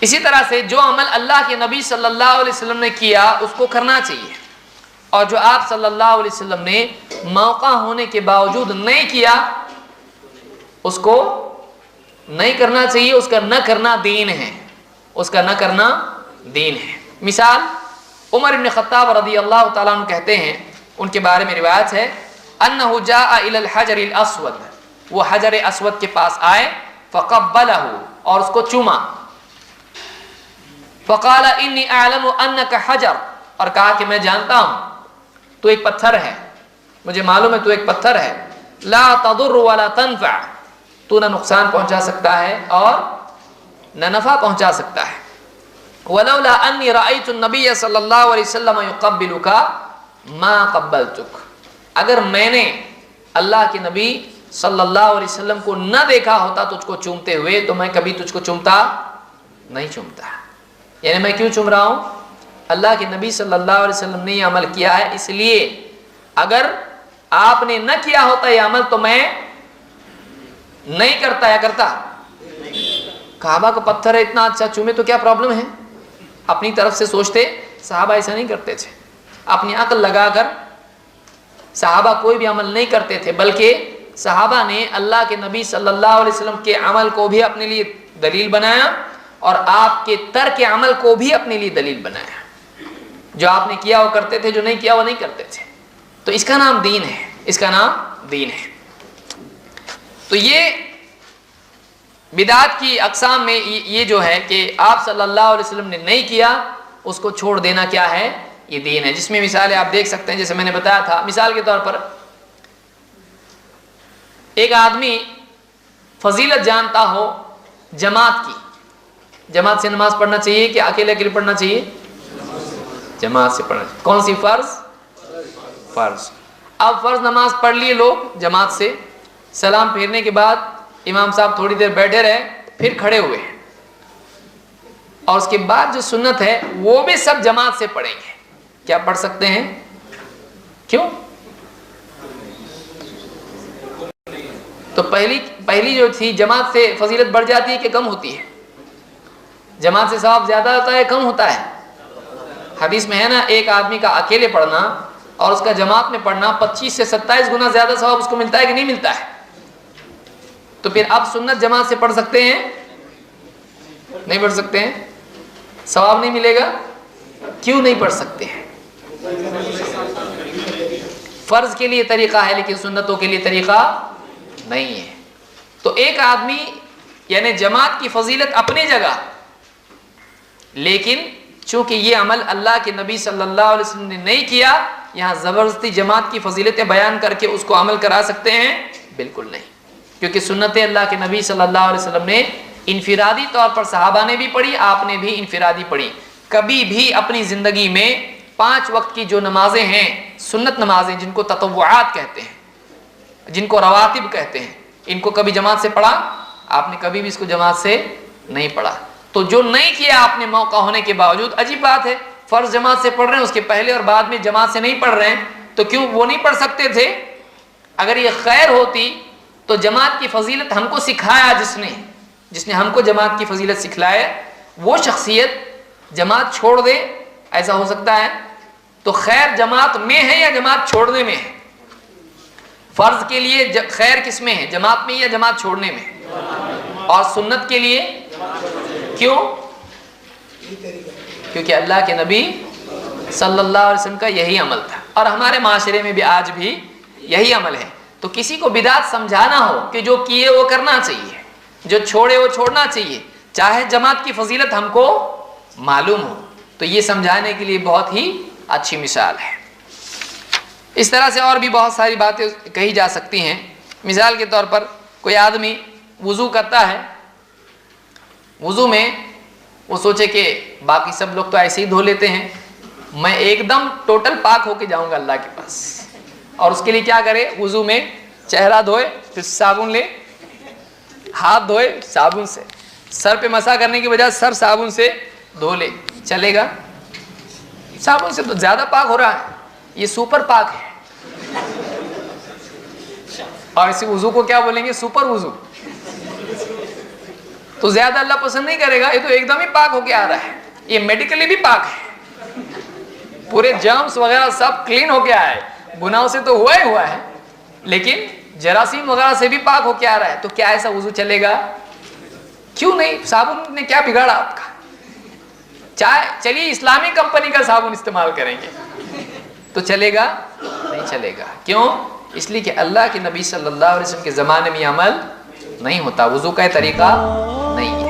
اسی طرح سے جو عمل اللہ کے نبی صلی اللہ علیہ وسلم نے کیا اس کو کرنا چاہیے، اور جو آپ صلی اللہ علیہ وسلم نے موقع ہونے کے باوجود نہیں کیا اس کو نہیں کرنا چاہیے، اس کا نہ کرنا دین ہے، اس کا نہ کرنا دین ہے۔ مثال عمر بن خطاب رضی اللہ تعالیٰ عنہ کہتے ہیں، ان کے بارے میں روایت ہے، انہ جاء الی الحجر الاسود، وہ حجر اسود کے پاس آئے، فقبلہ، اور اس کو چوما، فقال انی اعلم انک حجر، اور کہا کہ میں جانتا ہوں تو ایک پتھر ہے، مجھے معلوم ہے تو ایک پتھر ہے، لا تضر ولا تنفع، تو نہ نقصان پہنچا سکتا ہے اور نہ نفع پہنچا سکتا ہے، ولولا انی رأیت النبی صلی اللہ علیہ وسلم یقبلک ما قبلتک، اگر میں نے اللہ کے نبی صلی اللہ علیہ وسلم کو نہ دیکھا ہوتا تجھ کو چومتے ہوئے تو میں کبھی تجھ کو چومتا نہیں چومتا۔ یعنی میں کیوں چوم رہا ہوں؟ اللہ کے نبی صلی اللہ علیہ وسلم نے یہ عمل کیا ہے، اس لیے اگر آپ نے نہ کیا ہوتا یہ عمل تو میں نہیں کرتا، یا کرتا؟ کعبہ کا پتھر ہے، اتنا اچھا، چومے تو کیا پرابلم ہے؟ اپنی طرف سے سوچتے، صحابہ ایسا نہیں کرتے تھے، اپنی عقل لگا کر صحابہ کوئی بھی عمل نہیں کرتے تھے، بلکہ صحابہ نے اللہ کے نبی صلی اللہ علیہ وسلم کے عمل کو بھی اپنے لیے دلیل بنایا اور آپ کے ترک عمل کو بھی اپنے لیے دلیل بنایا، جو آپ نے کیا وہ کرتے تھے، جو نہیں کیا وہ نہیں کرتے تھے، تو اس کا نام دین ہے، اس کا نام دین ہے۔ تو یہ بدعت کی اقسام میں یہ جو ہے کہ آپ صلی اللہ علیہ وسلم نے نہیں کیا اس کو چھوڑ دینا کیا ہے؟ یہ دین ہے، جس میں مثالیں آپ دیکھ سکتے ہیں، جیسے میں نے بتایا تھا، مثال کے طور پر ایک آدمی فضیلت جانتا ہو جماعت کی، جماعت سے نماز پڑھنا چاہیے کہ اکیلے اکیلے پڑھنا چاہیے؟ جماعت سے پڑھنا چاہیے۔ کون سی؟ فرض۔ اب فرض نماز پڑھ لیے لوگ جماعت سے، سلام پھیرنے کے بعد امام صاحب تھوڑی دیر بیٹھے رہے، پھر کھڑے ہوئے، اور اس کے بعد جو سنت ہے وہ بھی سب جماعت سے پڑھیں گے، کیا پڑھ سکتے ہیں؟ کیوں؟ تو پہلی جو تھی جماعت سے فضیلت بڑھ جاتی ہے کہ کم ہوتی ہے؟ جماعت سے ثواب زیادہ ہوتا ہے کم ہوتا ہے؟ حدیث میں ہے نا، ایک آدمی کا اکیلے پڑھنا اور اس کا جماعت میں پڑھنا 25 سے 27 گنا زیادہ ثواب اس کو ملتا ہے کہ نہیں ملتا ہے؟ تو پھر اب سنت جماعت سے پڑھ سکتے ہیں؟ نہیں پڑھ سکتے ہیں؟ ثواب نہیں ملے گا؟ کیوں نہیں پڑھ سکتے ہیں؟ فرض کے لیے طریقہ ہے لیکن سنتوں کے لیے طریقہ نہیں ہے۔ تو ایک آدمی یعنی جماعت کی فضیلت اپنی جگہ، لیکن چونکہ یہ عمل اللہ کے نبی صلی اللہ علیہ وسلم نے نہیں کیا، یہاں زبردستی جماعت کی فضیلتیں بیان کر کے اس کو عمل کرا سکتے ہیں؟ بالکل نہیں، کیونکہ سنت اللہ کے نبی صلی اللہ علیہ وسلم نے انفرادی طور پر صحابہ نے بھی پڑھی، آپ نے بھی انفرادی پڑھی۔ کبھی بھی اپنی زندگی میں 5 وقت کی جو نمازیں ہیں، سنت نمازیں جن کو تطوعات کہتے ہیں، جن کو رواتب کہتے ہیں، ان کو کبھی جماعت سے پڑھا؟ آپ نے کبھی بھی اس کو جماعت سے نہیں پڑھا۔ تو جو نہیں کیا آپ نے موقع ہونے کے باوجود، عجیب بات ہے، فرض جماعت سے پڑھ رہے ہیں، اس کے پہلے اور بعد میں جماعت سے نہیں پڑھ رہے ہیں، تو کیوں وہ نہیں پڑھ سکتے تھے؟ اگر یہ خیر ہوتی تو جماعت کی فضیلت ہم کو سکھایا جس نے ہم کو جماعت کی فضیلت سکھلائے، وہ شخصیت جماعت چھوڑ دے، ایسا ہو سکتا ہے؟ تو خیر جماعت میں ہے یا جماعت چھوڑنے میں ہے؟ فرض کے لیے خیر کس میں ہے، جماعت میں یا جماعت چھوڑنے میں؟ اور سنت کے لیے کیوں؟ کیونکہ اللہ کے نبی صلی اللہ علیہ وسلم کا یہی عمل تھا، اور ہمارے معاشرے میں بھی آج بھی یہی عمل ہے۔ تو کسی کو بدعت سمجھانا ہو کہ جو کیے وہ کرنا چاہیے، جو چھوڑے وہ چھوڑنا چاہیے، چاہے جماعت کی فضیلت ہم کو معلوم ہو، تو یہ سمجھانے کے لیے بہت ہی اچھی مثال ہے۔ اس طرح سے اور بھی بہت ساری باتیں کہی جا سکتی ہیں۔ مثال کے طور پر کوئی آدمی وضو کرتا ہے، وضو میں وہ سوچے کہ باقی سب لوگ تو ایسے ہی دھو لیتے ہیں، میں ایک دم ٹوٹل پاک ہو کے جاؤں گا اللہ کے پاس، اور اس کے لیے کیا کرے؟ وضو میں چہرہ دھوئے، پھر صابن لے، ہاتھ دھوئے صابن سے، سر پہ مسح کرنے کی بجائے سر صابن سے دھو لے، چلے گا؟ صابن سے تو زیادہ پاک ہو رہا ہے، یہ سپر پاک ہے، اور اسی وضو کو کیا بولیں گے؟ سپر وضو۔ تو زیادہ اللہ پسند نہیں کرے گا. یہ تو ایک دم ہی پاک ہو کے آ رہا ہے, یہ میڈیکلی بھی پاک ہے, پورے جرمز وغیرہ سب کلین ہو کے آیا ہے, گناہوں سے تو ہوا ہی ہوا ہے, لیکن جراثیم وغیرہ سے بھی پاک ہو کے آ رہا ہے. تو کیا ایسا وضو چلے گا؟ کیوں نہیں؟ صابن نے کیا بگاڑا آپ کا؟ چلیے اسلامی کمپنی کا صابن استعمال کریں گے تو چلے گا؟ نہیں چلے گا. کیوں؟ اس لیے کہ اللہ کے نبی صلی اللہ علیہ وسلم کے زمانے میں یہ عمل نہیں ہوتا, وضو کا طریقہ نہیں ہے.